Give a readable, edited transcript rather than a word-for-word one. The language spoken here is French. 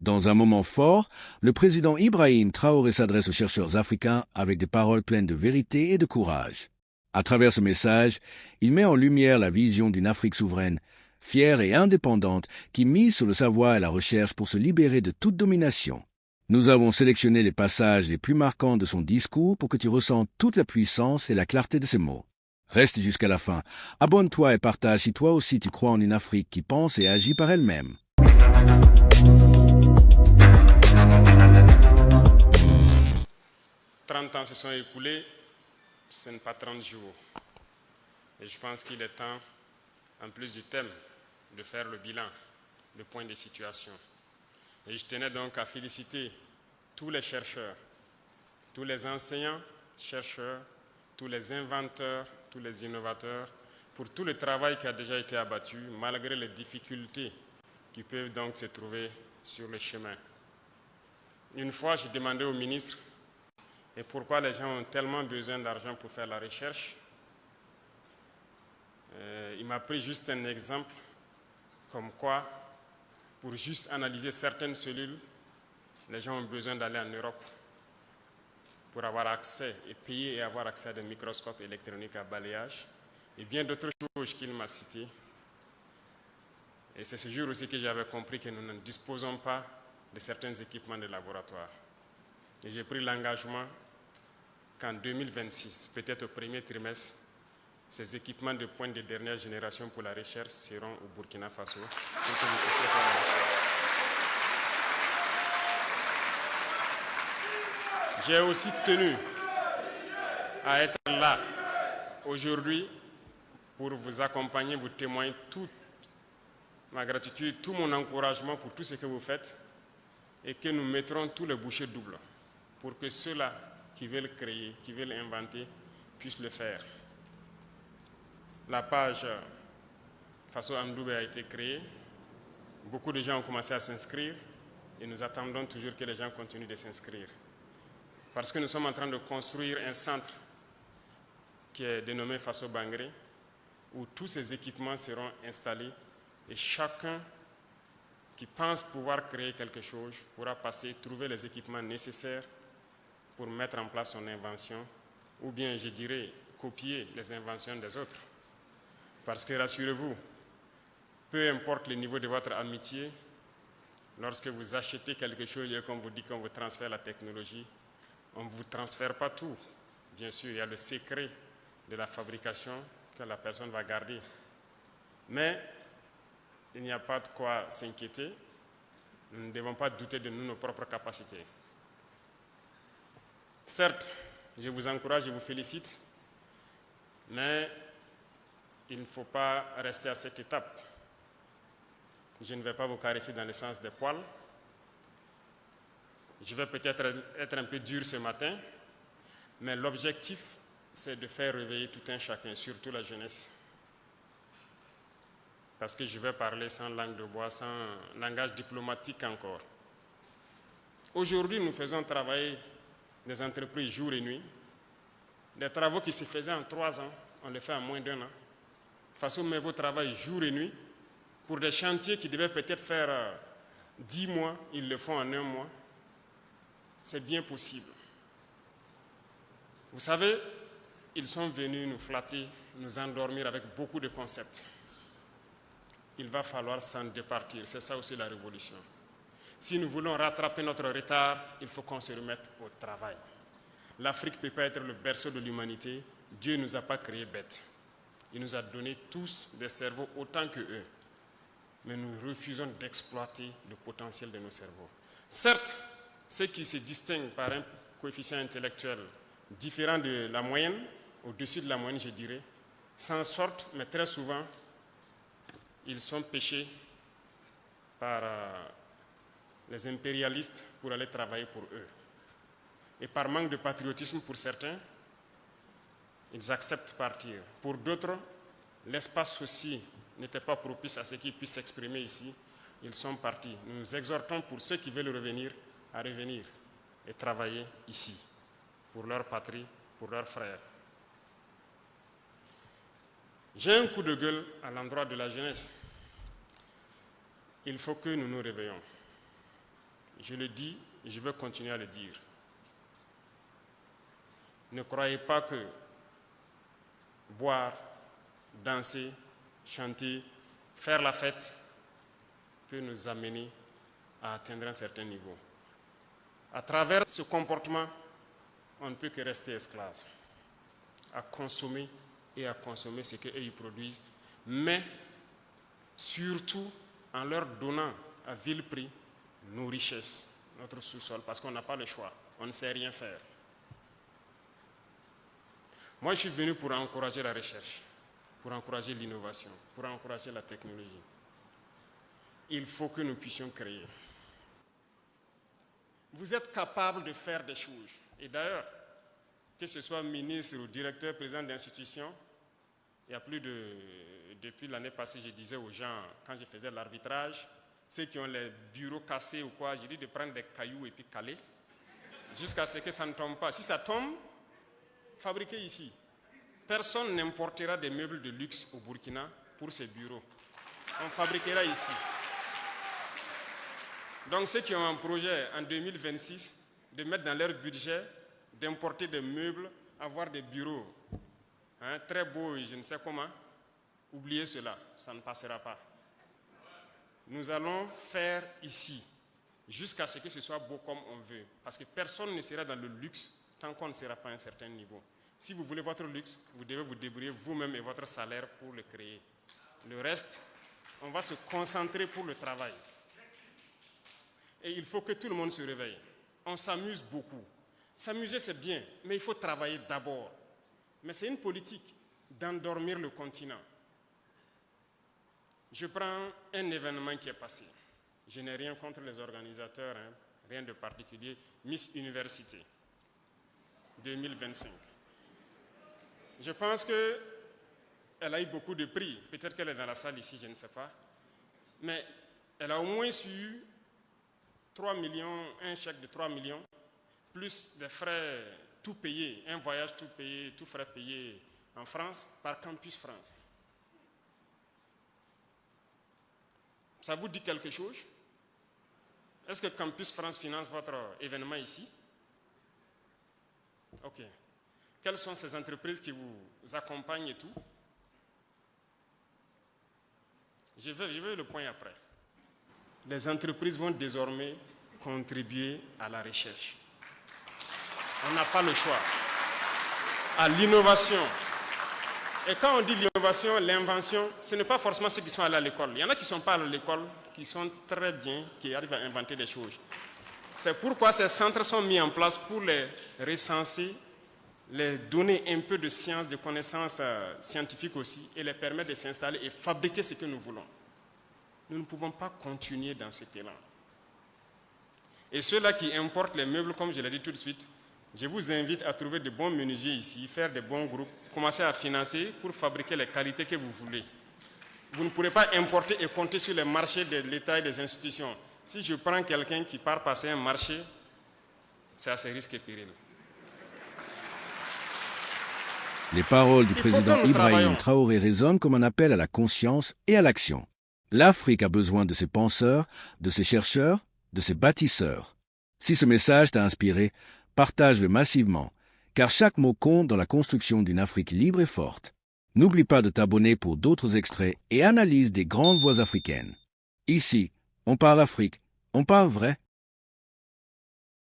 Dans un moment fort, le président Ibrahim Traoré s'adresse aux chercheurs africains avec des paroles pleines de vérité et de courage. À travers ce message, il met en lumière la vision d'une Afrique souveraine, fière et indépendante, qui mise sur le savoir et la recherche pour se libérer de toute domination. Nous avons sélectionné les passages les plus marquants de son discours pour que tu ressentes toute la puissance et la clarté de ses mots. Reste jusqu'à la fin. Abonne-toi et partage si toi aussi tu crois en une Afrique qui pense et agit par elle-même. 30 ans se sont écoulés, ce n'est pas 30 jours. Et je pense qu'il est temps, en plus du thème, de faire le bilan, le point de situation. Et je tenais donc à féliciter tous les chercheurs, tous les enseignants, chercheurs, tous les inventeurs, tous les innovateurs, pour tout le travail qui a déjà été abattu, malgré les difficultés qui peuvent donc se trouver sur le chemin. Une fois, j'ai demandé au ministre et pourquoi les gens ont tellement besoin d'argent pour faire la recherche. Il m'a pris juste un exemple, comme quoi, pour juste analyser certaines cellules, les gens ont besoin d'aller en Europe pour avoir accès et payer et avoir accès à des microscopes électroniques à balayage et bien d'autres choses qu'il m'a citées. Et c'est ce jour aussi que j'avais compris que nous ne disposons pas de certains équipements de laboratoire. Et j'ai pris l'engagement qu'en 2026, peut-être au premier trimestre, ces équipements de pointe de dernière génération pour la recherche seront au Burkina Faso pour que vous puissiez faire la recherche. J'ai aussi tenu à être là aujourd'hui pour vous accompagner, vous témoigner toute ma gratitude, tout mon encouragement pour tout ce que vous faites et que nous mettrons tous les bouchées doubles pour que ceux-là qui veulent créer, qui veulent inventer, puissent le faire. La page Faso Andoubé a été créée, beaucoup de gens ont commencé à s'inscrire et nous attendons toujours que les gens continuent de s'inscrire. Parce que nous sommes en train de construire un centre qui est dénommé Faso Bangré, où tous ces équipements seront installés et chacun qui pense pouvoir créer quelque chose pourra passer, trouver les équipements nécessaires pour mettre en place son invention, ou bien, je dirais, copier les inventions des autres. Parce que, rassurez-vous, peu importe le niveau de votre amitié, lorsque vous achetez quelque chose et qu'on vous dit qu'on vous transfère la technologie, on ne vous transfère pas tout. Bien sûr, il y a le secret de la fabrication que la personne va garder. Mais il n'y a pas de quoi s'inquiéter. Nous ne devons pas douter de nous, nos propres capacités. Certes, je vous encourage et vous félicite, mais il ne faut pas rester à cette étape. Je ne vais pas vous caresser dans le sens des poils. Je vais peut-être être un peu dur ce matin, mais l'objectif, c'est de faire réveiller tout un chacun, surtout la jeunesse. Parce que je vais parler sans langue de bois, sans langage diplomatique encore. Aujourd'hui, nous faisons travailler des entreprises jour et nuit. Des travaux qui se faisaient en 3 ans, on les fait en moins d'1 an. Faso Mevo travaille jour et nuit pour des chantiers qui devaient peut-être faire 10 mois, ils le font en 1 mois. C'est bien possible. Vous savez, ils sont venus nous flatter, nous endormir avec beaucoup de concepts. Il va falloir s'en départir, c'est ça aussi la révolution. Si nous voulons rattraper notre retard, il faut qu'on se remette au travail. L'Afrique ne peut pas être le berceau de l'humanité. Dieu ne nous a pas créés bêtes. Il nous a donné tous des cerveaux autant que eux. Mais nous refusons d'exploiter le potentiel de nos cerveaux. Certes, ceux qui se distinguent par un coefficient intellectuel différent de la moyenne, au-dessus de la moyenne, je dirais, s'en sortent, mais très souvent, ils sont pêchés par les impérialistes pour aller travailler pour eux. Et par manque de patriotisme pour certains, ils acceptent partir. Pour d'autres, l'espace aussi n'était pas propice à ce qu'ils puissent s'exprimer ici. Ils sont partis. Nous nous exhortons pour ceux qui veulent revenir à revenir et travailler ici, pour leur patrie, pour leurs frères. J'ai un coup de gueule à l'endroit de la jeunesse. Il faut que nous nous réveillons. je le dis et je vais continuer à le dire. Ne croyez pas que boire, danser, chanter, faire la fête peut nous amener à atteindre un certain niveau. À travers ce comportement, on ne peut que rester esclave, à consommer et à consommer ce qu'ils produisent, mais surtout en leur donnant à vil prix nos richesses, notre sous-sol, parce qu'on n'a pas le choix, on ne sait rien faire. Moi, je suis venu pour encourager la recherche, pour encourager l'innovation, pour encourager la technologie. Il faut que nous puissions créer. Vous êtes capable de faire des choses. Et d'ailleurs, que ce soit ministre ou directeur, président d'institution, il y a plus de... Depuis l'année passée, je disais aux gens, quand je faisais l'arbitrage, ceux qui ont les bureaux cassés ou quoi, j'ai dit de prendre des cailloux et puis caler, jusqu'à ce que ça ne tombe pas. Si ça tombe, fabriquez ici. Personne n'importera des meubles de luxe au Burkina pour ces bureaux. On fabriquera ici. Donc ceux qui ont un projet en 2026 de mettre dans leur budget d'importer des meubles, avoir des bureaux très beaux et je ne sais comment, oubliez cela, ça ne passera pas. Nous allons faire ici jusqu'à ce que ce soit beau comme on veut. Parce que personne ne sera dans le luxe tant qu'on ne sera pas à un certain niveau. Si vous voulez votre luxe, vous devez vous débrouiller vous-même et votre salaire pour le créer. Le reste, on va se concentrer pour le travail. Et il faut que tout le monde se réveille. On s'amuse beaucoup. S'amuser, c'est bien, mais il faut travailler d'abord. Mais c'est une politique d'endormir le continent. Je prends un événement qui est passé. Je n'ai rien contre les organisateurs, rien de particulier. Miss Université 2025. Je pense qu'elle a eu beaucoup de prix. Peut-être qu'elle est dans la salle ici, je ne sais pas. Mais elle a au moins eu 3 millions, un chèque de 3 millions, plus des frais tout payés, un voyage tout payé, tout frais payé en France par Campus France. Ça vous dit quelque chose? Est-ce que Campus France finance votre événement ici? Ok. Quelles sont ces entreprises qui vous accompagnent et tout? Je vais le point après. Les entreprises vont désormais contribuer à la recherche. On n'a pas le choix. À l'innovation. Et quand on dit l'innovation, l'invention, ce n'est pas forcément ceux qui sont allés à l'école. Il y en a qui ne sont pas allés à l'école, qui sont très bien, qui arrivent à inventer des choses. C'est pourquoi ces centres sont mis en place pour les recenser, les donner un peu de science, de connaissances scientifiques aussi, et les permettre de s'installer et fabriquer ce que nous voulons. Nous ne pouvons pas continuer dans cet élan. Et ceux-là qui importent les meubles, comme je l'ai dit tout de suite, je vous invite à trouver de bons menuisiers ici, faire de bons groupes, commencer à financer pour fabriquer les qualités que vous voulez. Vous ne pourrez pas importer et compter sur les marchés de l'État et des institutions. Si je prends quelqu'un qui part passer un marché, c'est à ses risques et périls. Les paroles du président Ibrahim Traoré résonnent comme un appel à la conscience et à l'action. L'Afrique a besoin de ses penseurs, de ses chercheurs, de ses bâtisseurs. Si ce message t'a inspiré, partage-le massivement, car chaque mot compte dans la construction d'une Afrique libre et forte. N'oublie pas de t'abonner pour d'autres extraits et analyses des grandes voix africaines. Ici, on parle Afrique, on parle vrai.